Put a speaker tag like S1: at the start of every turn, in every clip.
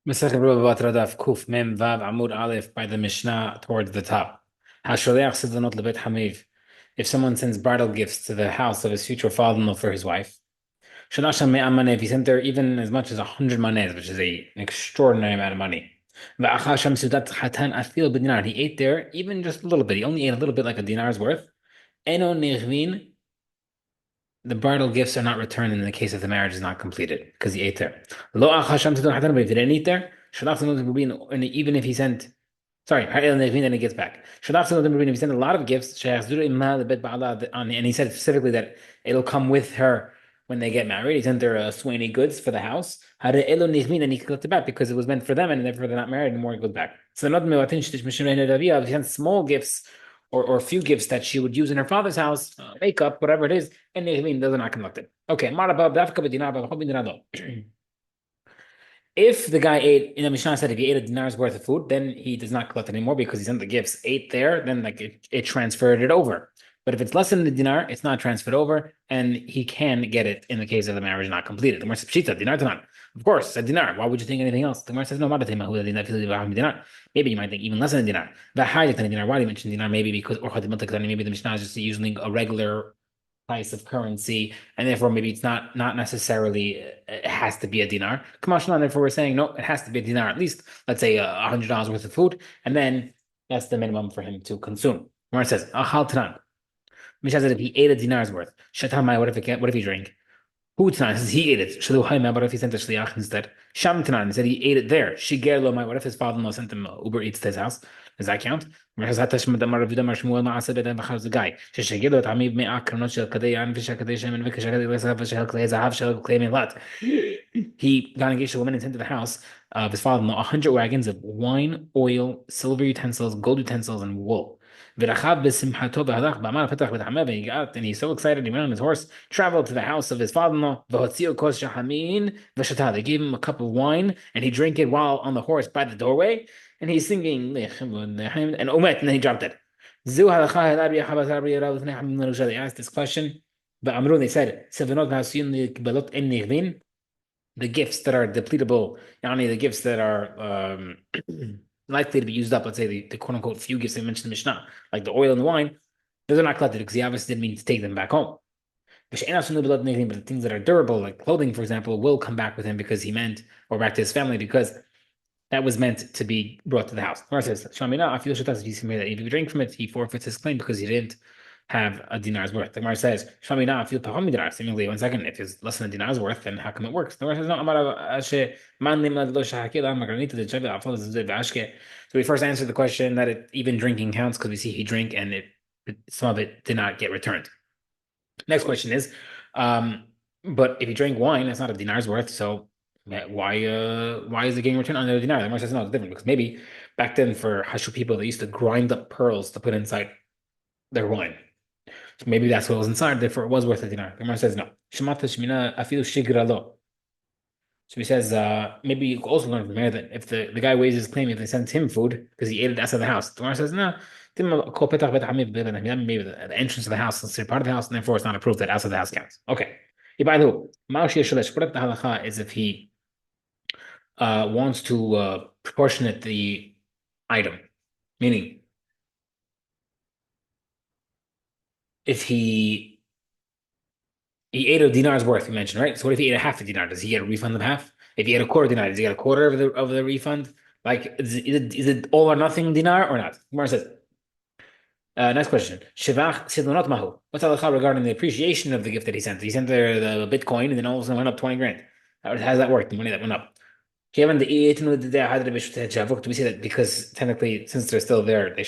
S1: Masechet Batra Daf Kuf Mem Vav Amud Aleph by the Mishnah towards the top. Hasholiach Sidonot Lebet Hamiv. If someone sends bridal gifts to the house of his future father-in-law for his wife, Shadasham Me'am Maneh, if he sent there even as much as 100 maneh, which is an extraordinary amount of money. Va'achasham Sudat Hatan Afil B'dinar. He ate there even just a little bit. He only ate a little bit, like a dinar's worth. Eno Nechvin. The bridal gifts are not returned in the case if the marriage is not completed because he ate there. Lo achasham Sidon Hatan, but if he didn't eat there, Shadach Sidon Rubin, and even if he sent, sorry, then he gets back. Shadach Sidon Rubin, if he sent a lot of gifts, and he said specifically that it'll come with her when they get married. He sent her Swaney goods for the house. And he collect it back because it was meant for them, and therefore they're not married anymore. It goes back. So not if he sent small gifts or few gifts that she would use in her father's house, makeup, whatever it is, and those are not conducted. Okay, if the guy ate, Mishnah said if he ate a dinar's worth of food, then he does not collect anymore because he sent the gifts, ate there, then like it transferred it over. But if it's less than the dinar, it's not transferred over, and he can get it in the case of the marriage not completed. The Gemara says, "Pshita, dinar dinar." Of course, a dinar. Why would you think anything else? The Gemara says, "No, dinar. Maybe you might think even less than a dinar. The higher than a dinar. Why do you mention dinar? Maybe because maybe the Mishnah is just using a regular price of currency, and therefore maybe it's not necessarily it has to be a dinar. Kamashlan, therefore we're saying no, it has to be a dinar at least. Let's say $100 worth of food, and then that's the minimum for him to consume. Where it says achal tanan, Mishnah said if he ate a dinar's worth, shatamai. What if he drank? Who tanan says he ate it. Shalu hayma. What if he sent a shliach instead? Sham tanan said he ate it there. Shiger lo mai. What if his father-in-law sent him Uber Eats to his house? Does that count? Because the guy ששגר לו את עמי בני הקרנות של כדי יין ושכדי שמן וכשכדי לזהב ושל כלי זהב של כלי מילת. He got engaged to a woman and sent to the house of his father-in-law 100 wagons of wine, oil, silver utensils, gold utensils, and wool. ורחב בשמחתו והלך בעמל הפתח בית עמי and he's so excited he went on his horse, traveled to the house of his father-in-law, והוציאו כוס שחמין ושתה. They gave him a cup of wine and he drank it while on the horse by the doorway, and he's singing and omet, and then he dropped it. They asked this question, but Amrun, they said, the gifts that are depletable, yani the gifts that are likely to be used up, let's say the quote unquote few gifts they mentioned in the Mishnah, like the oil and the wine, those are not collected because he obviously didn't mean to take them back home. But the things that are durable, like clothing, for example, will come back with him because he meant, or back to his family because that was meant to be brought to the house. Gemara says, "Shamina, I feel that if you drink from it, he forfeits his claim because he didn't have a dinar's worth." The Gemara says, "Shamina, I feel dinar." Seemingly, 1 second, if it's less than a dinar's worth, then how come it works? The Gemara says, "No, so we first answered the question that it, even drinking counts because we see he drank and some of it did not get returned. Next question is, but if he drank wine, that's not a dinar's worth, so why is it getting returned under the dinar? The Gemara says no, it's different because maybe back then for Hashu people they used to grind up pearls to put inside their wine. So maybe that's what was inside, therefore it was worth a dinar. The Gemara says no. Shemata shmina afilu shigra lo. So he says maybe you also learn from here that if the guy weighs his claim if they sent him food because he ate it outside the house. The Gemara says no. Maybe the entrance of the house is part of the house, and therefore it's not a proof that outside the house counts. Okay. What if the halacha is if he wants to proportionate the item, meaning if he ate a dinar's worth, we mentioned, right? So what if he ate a half a dinar? Does he get a refund of half? If he ate a quarter dinar, does he get a quarter of the refund? Like, is it all or nothing dinar or not? Gemara says. Next question. Shivach sidonot mahu. What's halacha regarding the appreciation of the gift that he sent? He sent the Bitcoin and then all of a sudden went up 20 grand. How does that work? The money that went up. Do we say that because technically, since they're still there, he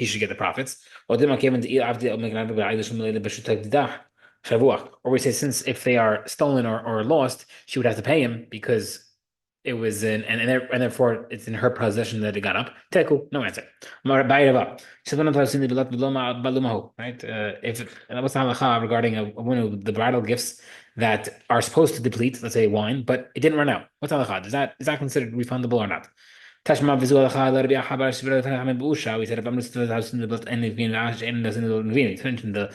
S1: should get the profits? Or we say since if they are stolen or lost, she would have to pay him because it was and therefore it's in her possession that it got up. Teku, no answer. Right? If what's the halacha regarding one of the bridal gifts that are supposed to deplete, let's say wine, but it didn't run out. What's halacha? Is that considered refundable or not? Tashma vizu halacha l'Rabbi Achabar shivra l'tanachim b'usha. We said if I'm listening to the house in the built and it's mentioned the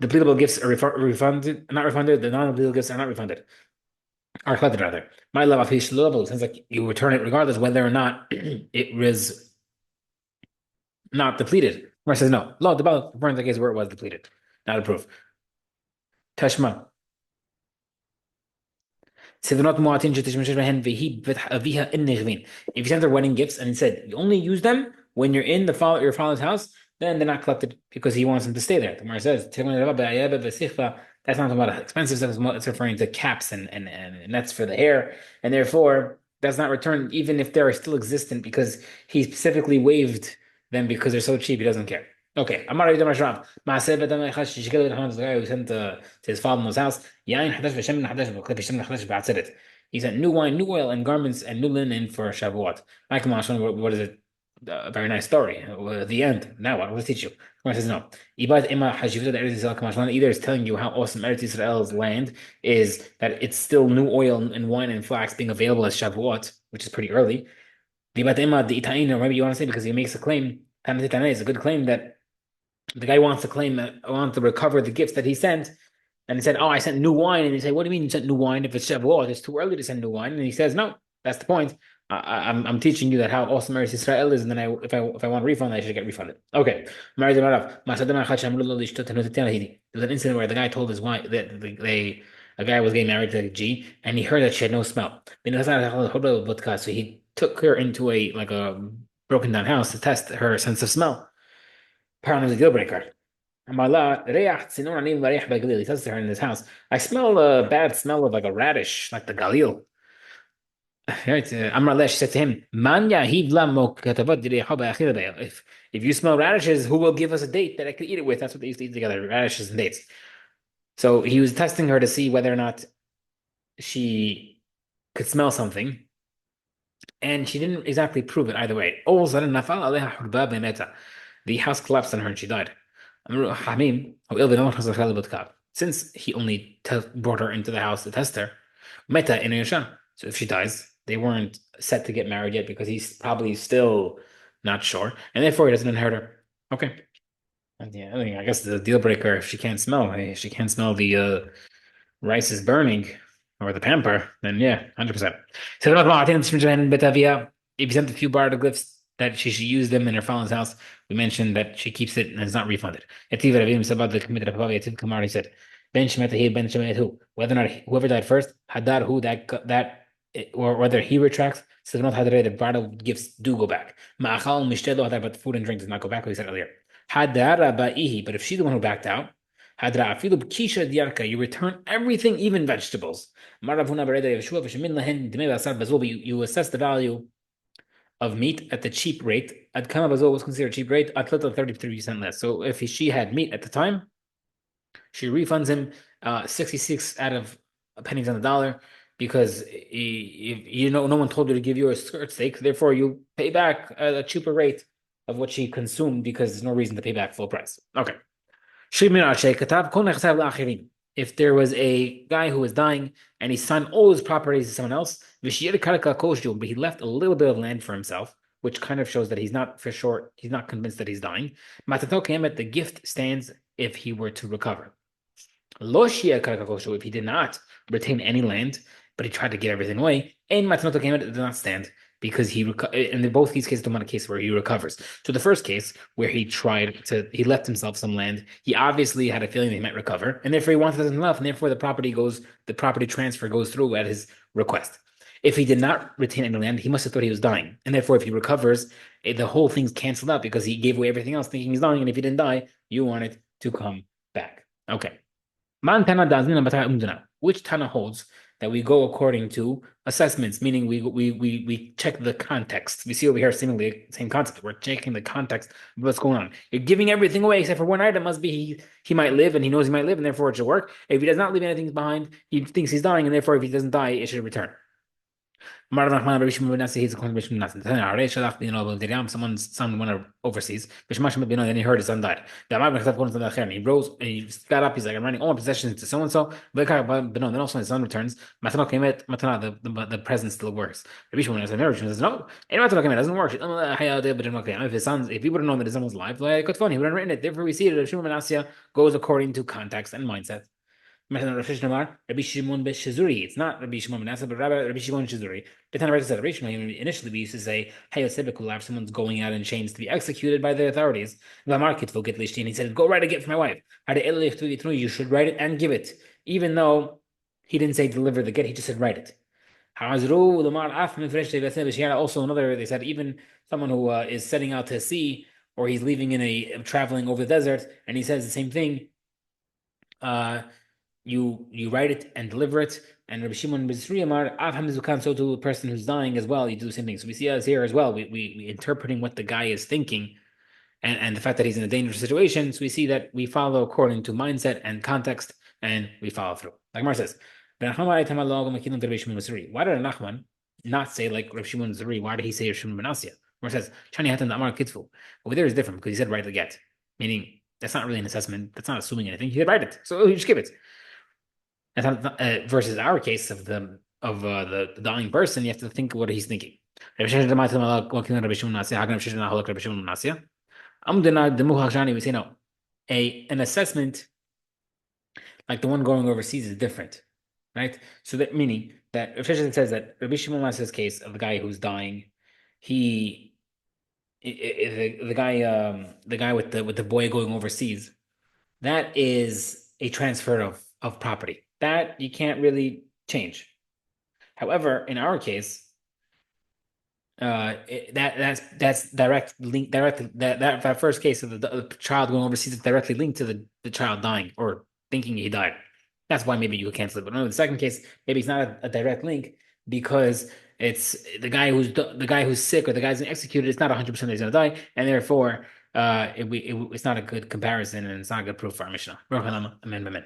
S1: depletable gifts are refunded, not refunded. The non-depletable gifts are not refunded. or collected rather. My love of level, sounds like you return it regardless whether or not it was not depleted. Where says no. Law the referring to the case where it was depleted. Not a proof. Tashma. Sevenot mu'atin shetishmesh behen vehi aviha in nechvin. If you sent her wedding gifts and he said you only use them when you're in your father's house, then they're not collected because he wants them to stay there. The Gemara says that's not about expensive stuff. It's referring to caps and nets for the hair, and therefore that's not returned even if they're still existent because he specifically waived them because they're so cheap he doesn't care. Okay, Amar Yidam Ashrav. Maaseh Bedam Echash Shishkel B'Hanan, the guy who sent to his father-in-law's house. Yain Hadash V'Shem Hadash V'Klip V'Shem Hadash B'Atzeret. He sent new wine, new oil, and garments, and new linen for Shavuot. Michael Mashon, what is it? A very nice story. The end. Now what? Let's teach you. Gemara says no. Ibad Ema Hashivta Eretz Yisrael Kamashlan either is telling you how awesome Eretz Yisrael's land is, that it's still new oil and wine and flax being available as Shavuot, which is pretty early. Ibad Ema the Itain, or maybe you want to say because he makes a claim. Tanat Itanei is a good claim that the guy wants to claim that wants to recover the gifts that he sent, and he said, "Oh, I sent new wine." And he said, "What do you mean you sent new wine? If it's Shavuot, it's too early to send new wine." And he says, "No, that's the point. I'm teaching you that how awesome Eretz Israel is, and then if I want a refund, I should get refunded." Okay. There was an incident where the guy told his wife that a guy was getting married to a G, and he heard that she had no smell. So he took her into a broken down house to test her sense of smell. Apparently, it was a deal breaker. He says to her in his house, I smell a bad smell of like a radish, like the galil. Right? She said to him, if you smell radishes, who will give us a date that I could eat it with? That's what they used to eat together, radishes and dates. So he was testing her to see whether or not she could smell something. And she didn't exactly prove it either way. All of a sudden, the house collapsed on her and she died. Since he only brought her into the house to test her, meta in Yashan. So if she dies, they weren't set to get married yet because he's probably still not sure, and therefore he doesn't inherit her. Okay. And yeah, I guess the deal breaker if she can't smell the rice is burning or the pamper, then yeah, 100%. So if you sent a few barter glyphs that she should use them in her father's house, we mentioned that she keeps it and it's not refunded. He said, Ben Shemetahi, Ben Shemetahu, whether or not whoever died first, Hadar who that or whether he retracts, so not Hadar, the barter gifts do go back. Ma'achal Mishtedo Hadar, but the food and drink does not go back, like we said earlier. Hadar Ba'ihi, but if she's the one who backed out, Hadra afilu kisha diarka, you return everything, even vegetables. Maravuna bereda yeshua v'shemin lahen dmei v'asar bazol, you assess the value of meat at the cheap rate. Ad kama bazol was considered cheap rate, at 33% less. So if she had meat at the time, she refunds him 66 out of pennies on the dollar because no one told her to give you a skirt steak. Therefore, you pay back a cheaper rate of what she consumed because there's no reason to pay back full price. Okay. If there was a guy who was dying and he signed all his properties to someone else, but he left a little bit of land for himself, which kind of shows that he's not for sure, he's not convinced that he's dying. The gift stands if he were to recover. If he did not retain any land, but he tried to get everything away, and it did not stand because in both these cases, I'm on a case where he recovers. So the first case where he left himself some land, he obviously had a feeling that he might recover, and therefore he wanted enough, and therefore the property transfer goes through at his request. If he did not retain any land, he must have thought he was dying, and therefore if he recovers, the whole thing's canceled out because he gave away everything else thinking he's dying, and if he didn't die, you want it to come back. Okay. Which Tana holds that we go according to assessments, meaning we check the context. We see over here seemingly the same concept. We're checking the context of what's going on. You're giving everything away except for one item. Must be he might live and he knows he might live and therefore it should work. If he does not leave anything behind, he thinks he's dying and therefore if he doesn't die, it should return. Someone's son went overseas. Then he heard his son died. He rose and he got up. He's like, I'm running all my possessions to so and so. Then also his son returns. The present still works. Says, no, it doesn't work. If he would have known that his son was alive, he would have written it. Therefore, we see that Shimon Manasseh goes according to context and mindset. مثلا Rav Shimon Amar, Rabbi Shimon Shizuri. It's not Rabbi Shimon Ben Asa, but Rabbi Shimon Shizuri. The Tana said Rabbi Shimon. Initially, we used to say, "Hey, if someone's going out in chains to be executed by the authorities." He said, "Go write a gift for my wife. You should write it and give it, even though he didn't say deliver the get. He just said write it." Also, another, they said, even someone who is setting out to sea, or he's leaving in traveling over the desert, and he says the same thing. Uh, you write it and deliver it. And Rabbi Shimon Bizri Amar, Av Hamizukan, so to a person who's dying as well, you do the same thing. So we see us here as well. We interpreting what the guy is thinking, and the fact that he's in a dangerous situation. So we see that we follow according to mindset and context, and we follow through. Like Mar says, why did Nachman not say like Rav Shimon Zuri? Why did he say Rav Shimon Ben Asya? Mar says, Shani Hatan Amar Kitfu. Over there is different because he said write the get, meaning that's not really an assessment. That's not assuming anything. He said write it, so you just give it. Versus our case of the dying person, you have to think what he's thinking. We say no. An assessment like the one going overseas is different, right? So that meaning that officially says that Rabbi Shimon Mas's case of the guy who's dying, he the guy with the boy going overseas, that is a transfer of property that you can't really change. However, in our case, that's direct link direct that first case of the child going overseas is directly linked to the child dying or thinking he died. That's why maybe you could cancel it. But no, the second case, maybe it's not a direct link because it's the guy who's sick or the guy's executed. It's not 100% that he's gonna die, and therefore, it's not a good comparison and it's not a good proof for our Mishnah. Amen. Amen.